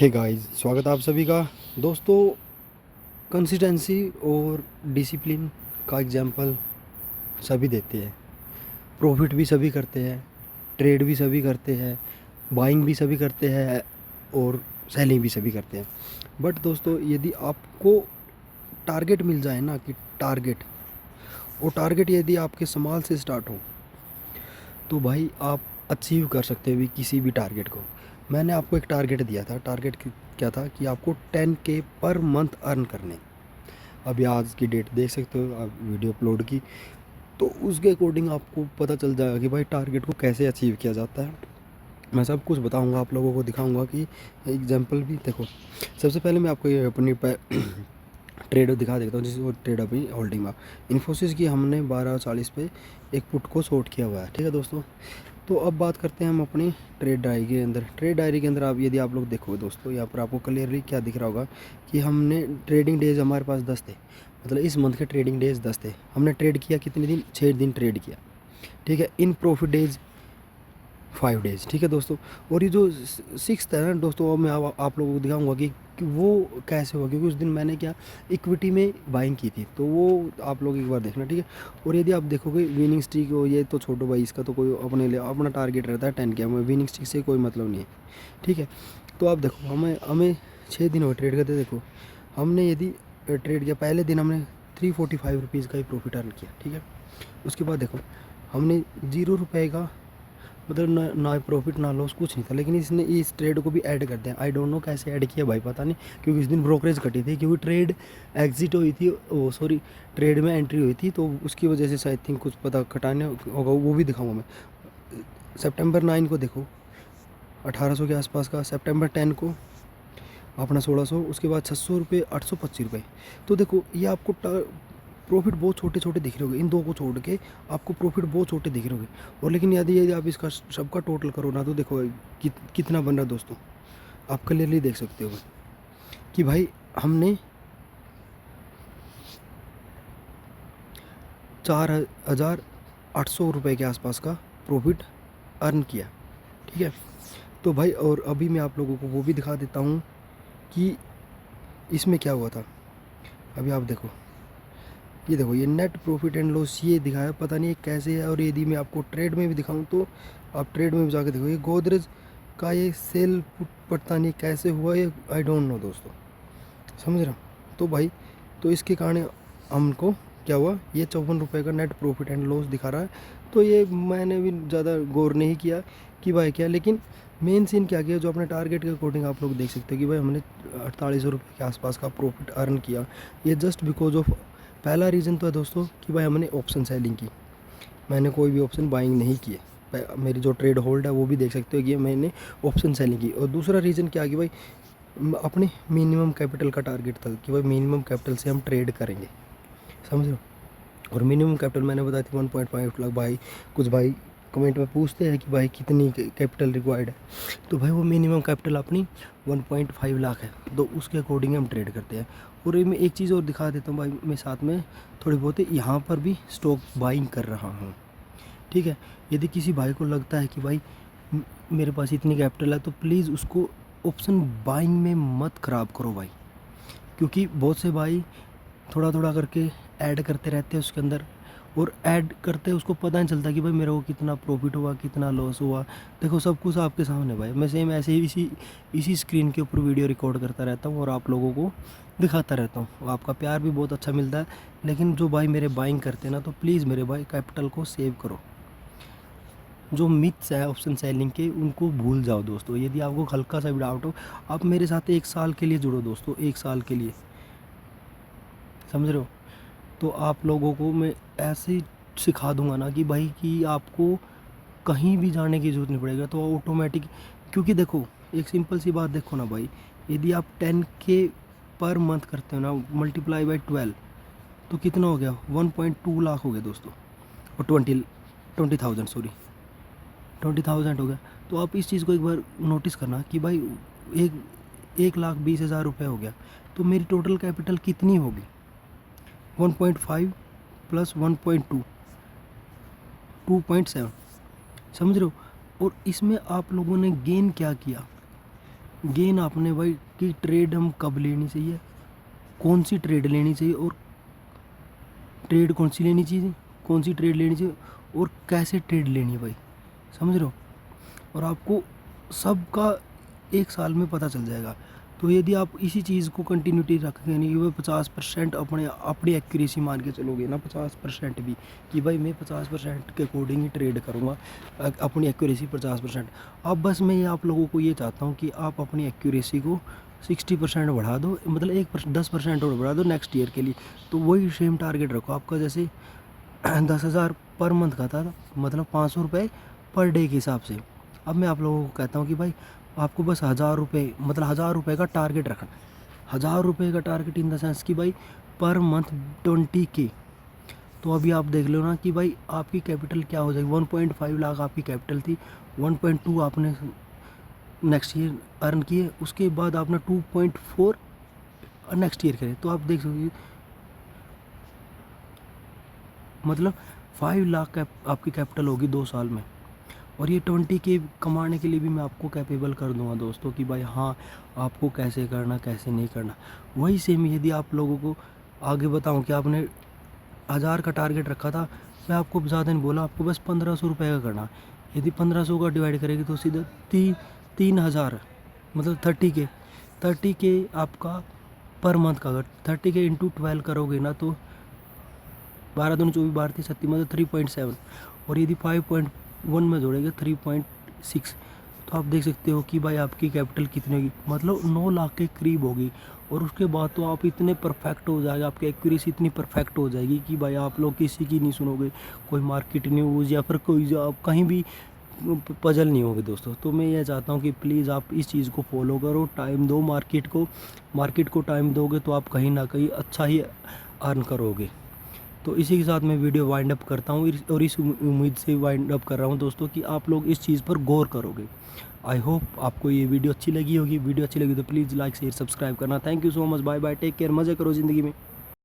Hey guys, स्वागत है आप सभी का। दोस्तों, कंसिस्टेंसी और डिसिप्लिन का एग्जांपल सभी देते हैं। प्रॉफिट भी सभी करते हैं, ट्रेड भी सभी करते हैं, बाइंग भी सभी करते हैं और सेलिंग भी सभी करते हैं। बट दोस्तों, यदि आपको टारगेट मिल जाए ना कि टारगेट, वो टारगेट यदि आपके स्मॉल से स्टार्ट हो तो भाई आप अचीव कर सकते हो किसी भी टारगेट को। मैंने आपको एक टारगेट दिया था। टारगेट क्या था कि आपको 10K पर मंथ अर्न करने। अभी आज की डेट देख सकते हो, आप वीडियो अपलोड की, तो उसके अकॉर्डिंग आपको पता चल जाएगा कि भाई टारगेट को कैसे अचीव किया जाता है। मैं सब कुछ बताऊंगा, आप लोगों को दिखाऊंगा कि एग्जांपल भी देखो। सबसे पहले मैं आपको ये अपनी ट्रेड दिखा देता हूँ, जिसको ट्रेड अभी होल्डिंग में इन्फोसिस की हमने 12:40 पे एक पुट को शॉर्ट किया हुआ है। ठीक है दोस्तों, तो अब बात करते हैं हम अपनी ट्रेड डायरी के अंदर। ट्रेड डायरी के अंदर आप यदि आप लोग देखोगे दोस्तों, यहाँ पर आपको क्लियरली क्या दिख रहा होगा कि हमने ट्रेडिंग डेज हमारे पास 10 थे। मतलब इस मंथ के ट्रेडिंग डेज 10 थे। हमने ट्रेड किया कितने दिन? 6 दिन ट्रेड किया। ठीक है, इन प्रॉफिट डेज 5 डेज। ठीक है दोस्तों, और ये जो 6th है ना दोस्तों, अब मैं आप लोगों को दिखाऊंगा कि वो कैसे हुआ, क्योंकि उस दिन मैंने क्या इक्विटी में बाइंग की थी, तो वो आप लोग एक बार देखना। ठीक है, और यदि आप देखोगे विनिंग स्ट्रीक हो, ये तो छोटो भाई, इसका तो कोई अपने लिए अपना टारगेट रहता है 10K, हमें विनिंग स्ट्रीक से कोई मतलब नहीं है। ठीक है, तो आप देखो, हमें हमें 6 दिन हो ट्रेड करते। देखो, हमने यदि ट्रेड किया, पहले दिन हमने 345 रुपीज़ का ही प्रॉफिट अर्न किया। ठीक है, उसके बाद देखो हमने 0 रुपये का, मतलब ना प्रॉफिट ना लॉस कुछ नहीं था, लेकिन इसने इस ट्रेड को भी ऐड कर दिया। आई डोंट नो कैसे ऐड किया भाई, पता नहीं, क्योंकि इस दिन ब्रोकरेज कटी थी, क्योंकि ट्रेड एग्जिट हुई थी, ओ सॉरी, ट्रेड में एंट्री हुई थी, तो उसकी वजह से शायद थिंक कुछ पता कटाने होगा, वो भी दिखाऊंगा मैं। सितंबर 9 को देखो 1800 के आसपास का, सितंबर 10 को अपना 1600, उसके बाद 600 रुपये, 825 रुपये। तो देखो ये आपको प्रॉफिट बहुत छोटे छोटे दिख रहे होंगे, इन दो को छोड़ के आपको प्रॉफिट बहुत छोटे दिख रहे होंगे। और लेकिन यदि यदि आप इसका सबका टोटल करो ना, तो देखो कितना बन रहा है दोस्तों, आप क्लियरली देख सकते हो कि भाई हमने 4,800 रुपये के आसपास का प्रॉफिट अर्न किया। ठीक है, तो भाई और अभी मैं आप लोगों को वो भी दिखा देता हूँ कि इसमें क्या हुआ था। अभी आप देखो, ये देखो, ये नेट प्रॉफिट एंड लॉस ये दिखाया, पता नहीं ये कैसे है। और यदि मैं आपको ट्रेड में भी दिखाऊं तो आप ट्रेड में भी जाके देखो, ये गोदरेज का ये सेल पुट पता नहीं कैसे हुआ, ये आई डोंट नो दोस्तों, समझ रहा हूँ। तो भाई, तो इसके कारण हमको क्या हुआ, ये 54 रुपये का नेट प्रॉफिट एंड लॉस दिखा रहा है। तो ये मैंने भी ज़्यादा गौर नहीं किया कि भाई क्या, लेकिन मेन सीन क्या किया, जो अपने टारगेट के अकॉर्डिंग आप लोग देख सकते हो कि भाई हमने 4800 रुपये के आसपास का प्रॉफिट अर्न किया। ये जस्ट बिकॉज ऑफ, पहला रीज़न तो है दोस्तों कि भाई हमने ऑप्शन सेलिंग की, मैंने कोई भी ऑप्शन बाइंग नहीं किए। मेरी जो ट्रेड होल्ड है वो भी देख सकते हो कि मैंने ऑप्शन सेलिंग की। और दूसरा रीज़न क्या कि भाई अपने मिनिमम कैपिटल का टारगेट था कि भाई मिनिमम कैपिटल से हम ट्रेड करेंगे, समझ रहे हो। और मिनिमम कैपिटल मैंने बताई थी 1.5 लाख। भाई कुछ भाई कमेंट में पूछते हैं कि भाई कितनी कैपिटल रिक्वायर्ड है, तो भाई वो मिनिमम कैपिटल अपनी 1.5 लाख है, तो उसके अकॉर्डिंग हम ट्रेड करते हैं। और मैं एक चीज़ और दिखा देता हूँ भाई, मैं साथ में थोड़ी बहुत यहाँ पर भी स्टॉक बाइंग कर रहा हूँ। ठीक है, यदि किसी भाई को लगता है कि भाई मेरे पास इतनी कैपिटल है, तो प्लीज़ उसको ऑप्शन बाइंग में मत ख़राब करो भाई, क्योंकि बहुत से भाई थोड़ा थोड़ा करके ऐड करते रहते हैं उसके अंदर, और ऐड करते उसको पता नहीं चलता कि भाई मेरे को कितना प्रॉफिट हुआ कितना लॉस हुआ। देखो सब कुछ आपके सामने भाई, मैं सेम ऐसे ही इसी स्क्रीन के ऊपर वीडियो रिकॉर्ड करता रहता हूँ और आप लोगों को दिखाता रहता हूँ। आपका प्यार भी बहुत अच्छा मिलता है। लेकिन जो भाई मेरे बाइंग करते हैं ना, तो प्लीज़ मेरे भाई कैपिटल को सेव करो। जो मिथ्स है ऑप्शन सेलिंग के, उनको भूल जाओ दोस्तों। यदि आपको हल्का सा भी डाउट हो, आप मेरे साथ 1 साल के लिए जुड़ो दोस्तों, 1 साल के लिए, समझ रहे हो। तो आप लोगों को मैं ऐसे ही सिखा दूंगा ना कि भाई कि आपको कहीं भी जाने की ज़रूरत नहीं पड़ेगा, तो ऑटोमेटिक। क्योंकि देखो एक सिंपल सी बात देखो ना भाई, यदि आप 10K पर मंथ करते हो ना, मल्टीप्लाई बाई 12, तो कितना हो गया? 1.2 लाख हो गया दोस्तों। और 20,000 सॉरी, 20,000 हो गया। तो आप इस चीज़ को एक बार नोटिस करना कि भाई 1,20,000 रुपये हो गया, तो मेरी टोटल कैपिटल कितनी होगी? 1.5 प्लस 1.2, 2.7, समझ रहे हो। और इसमें आप लोगों ने गेन क्या किया? गेन आपने भाई कि ट्रेड हम कब लेनी चाहिए, कौन सी ट्रेड लेनी चाहिए और ट्रेड कौन सी लेनी चाहिए, कौन सी ट्रेड लेनी चाहिए और कैसे ट्रेड लेनी है भाई, समझ रहे हो। और आपको सबका एक साल में पता चल जाएगा। तो यदि आप इसी चीज़ को कंटिन्यूटी रखेंगे नहीं, वो 50% अपनी एक्यूरेसी मान के चलोगे ना, 50% भी कि भाई मैं 50% के अकॉर्डिंग ही ट्रेड करूँगा, अपनी एक्यूरेसी 50%। अब बस मैं ये आप लोगों को ये चाहता हूँ कि आप अपनी एक्यूरेसी को 60% बढ़ा दो, मतलब 10% और बढ़ा दो नेक्स्ट ईयर के लिए। तो वही सेम टारगेट रखो आपका, जैसे 10,000 पर मंथ का था, मतलब 500 रुपये पर डे के हिसाब से। अब मैं आप लोगों को कहता हूँ कि भाई आपको बस 1,000 रुपये, मतलब 1,000 रुपये का टारगेट रखना। 1,000 रुपये का टारगेट इन द सेंस कि भाई पर मंथ 20K। तो अभी आप देख लो ना कि भाई आपकी कैपिटल क्या हो जाएगी। 1.5 लाख आपकी कैपिटल थी, 1.2 आपने नेक्स्ट ईयर अर्न किए, उसके बाद आपने 2.4 नेक्स्ट ईयर करे। तो आप देख सकते, मतलब 5 लाख आपकी कैपिटल होगी 2 साल में। और ये 20K कमाने के लिए भी मैं आपको कैपेबल कर दूंगा दोस्तों कि भाई हाँ आपको कैसे करना कैसे नहीं करना। वही सेम यदि आप लोगों को आगे बताऊं कि आपने 1,000 का टारगेट रखा था, मैं आपको ज़्यादा नहीं बोला, आपको बस 1,500 रुपये का करना। यदि 1,500 का डिवाइड करेगी तो सीधा 3,000, मतलब 30K आपका पर मंथ का। अगर 30K इंटू 12 करोगे ना तो 12 दूनी 24, 12 तीन 36, मतलब 3.7। और यदि 5.1 में जोड़ेंगे 3.6, तो आप देख सकते हो कि भाई आपकी कैपिटल कितनी होगी, मतलब 9 लाख के करीब होगी। और उसके बाद तो आप इतने परफेक्ट हो जाएगा, आपकी एक्यूरेसी इतनी परफेक्ट हो जाएगी कि भाई आप लोग किसी की नहीं सुनोगे, कोई मार्केट न्यूज़ या फिर कोई आप कहीं भी पजल नहीं होगे दोस्तों। तो मैं ये चाहता हूँ कि प्लीज़ आप इस चीज़ को फॉलो करो, टाइम दो मार्केट को टाइम दोगे तो आप कहीं ना कहीं अच्छा ही अर्न करोगे। तो इसी के साथ मैं वीडियो वाइंड अप करता हूँ, और इस उम्मीद से वाइंड अप कर रहा हूँ दोस्तों कि आप लोग इस चीज़ पर गौर करोगे। आई होप आपको ये वीडियो अच्छी लगी होगी। वीडियो अच्छी लगी तो प्लीज़ लाइक शेयर सब्सक्राइब करना। Thank you so much, bye bye, take care, मज़े करो ज़िंदगी में।